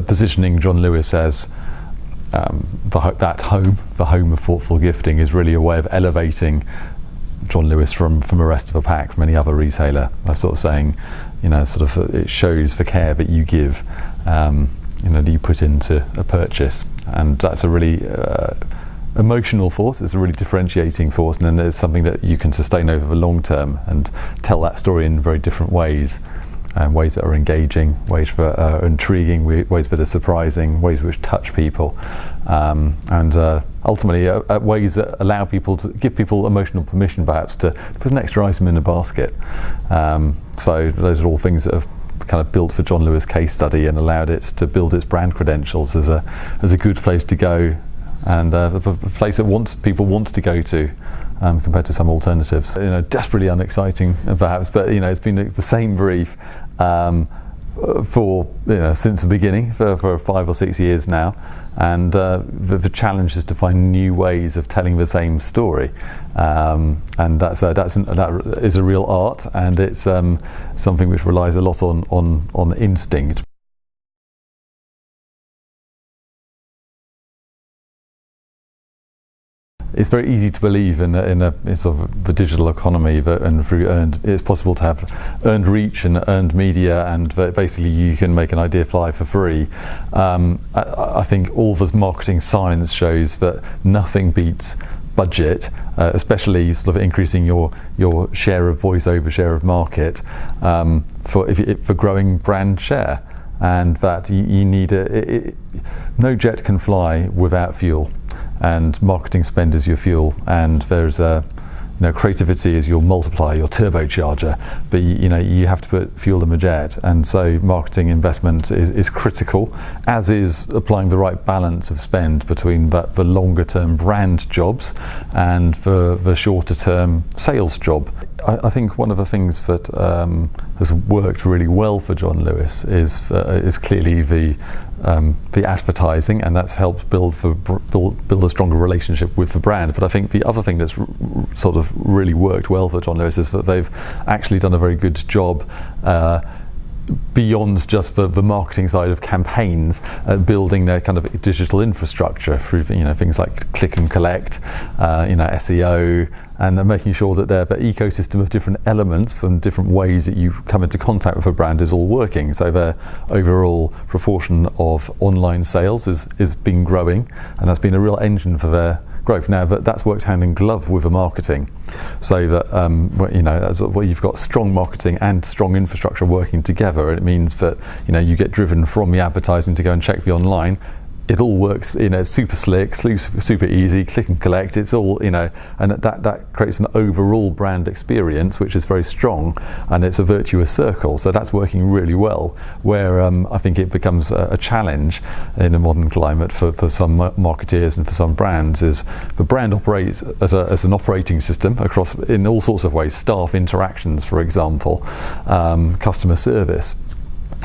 positioning John Lewis as the home of thoughtful gifting is really a way of elevating John Lewis from the rest of the pack, from any other retailer. By sort of saying, it shows the care that you give, that you put into a purchase, and that's a really emotional force. It's a really differentiating force, and then it's something that you can sustain over the long term and tell that story in very different ways. Ways that are engaging, ways that are intriguing, ways that are surprising, ways which touch people, and ultimately ways that allow people to give people emotional permission, perhaps, to put an extra item in the basket. So those are all things that have kind of built for John Lewis case study and allowed it to build its brand credentials as a good place to go, and a place that people want to go to. Compared to some alternatives, desperately unexciting perhaps, but it's been the same brief for since the beginning for 5 or 6 years now, and the challenge is to find new ways of telling the same story, and that is a real art, and it's something which relies a lot on instinct. It's very easy to believe in sort of the digital economy it's possible to have earned reach and earned media, and basically you can make an idea fly for free. I think all this marketing science shows that nothing beats budget, especially sort of increasing your share of voice over share of market for growing brand share, and that you need no jet can fly without fuel. And marketing spend is your fuel, and there's creativity is your multiplier, your turbocharger, but you have to put fuel in the jet, and so marketing investment is critical, as is applying the right balance of spend between the longer term brand jobs and the shorter term sales job. I think one of the things that has worked really well for John Lewis is clearly the advertising, and that's helped build a stronger relationship with the brand. But I think the other thing that's sort of really worked well for John Lewis is that they've actually done a very good job beyond just the marketing side of campaigns, building their kind of digital infrastructure through things like click and collect, SEO, and making sure that the ecosystem of different elements from different ways that you come into contact with a brand is all working. So their overall proportion of online sales is been growing, and that's been a real engine for their growth. Now that's worked hand in glove with the marketing, so that where you've got strong marketing and strong infrastructure working together, it means that you get driven from the advertising to go and check the online. It all works, super slick, super easy, click and collect. It's all, and that creates an overall brand experience which is very strong, and it's a virtuous circle. So that's working really well. Where I think it becomes a challenge in a modern climate for some marketeers and for some brands is the brand operates as an operating system across in all sorts of ways. Staff interactions, for example, customer service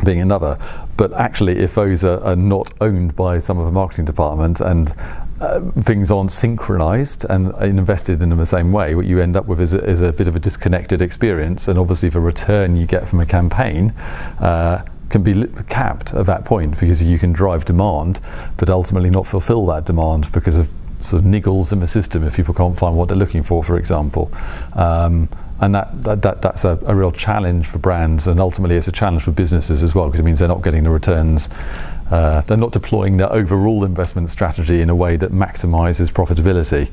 being another, but actually if those are not owned by some of the marketing department and things aren't synchronized and invested in them the same way, what you end up with is a bit of a disconnected experience, and obviously the return you get from a campaign can be capped at that point, because you can drive demand but ultimately not fulfill that demand because of sort of niggles in the system if people can't find what they're looking for example. And that's a real challenge for brands, and ultimately it's a challenge for businesses as well, because it means they're not getting the returns, they're not deploying their overall investment strategy in a way that maximises profitability.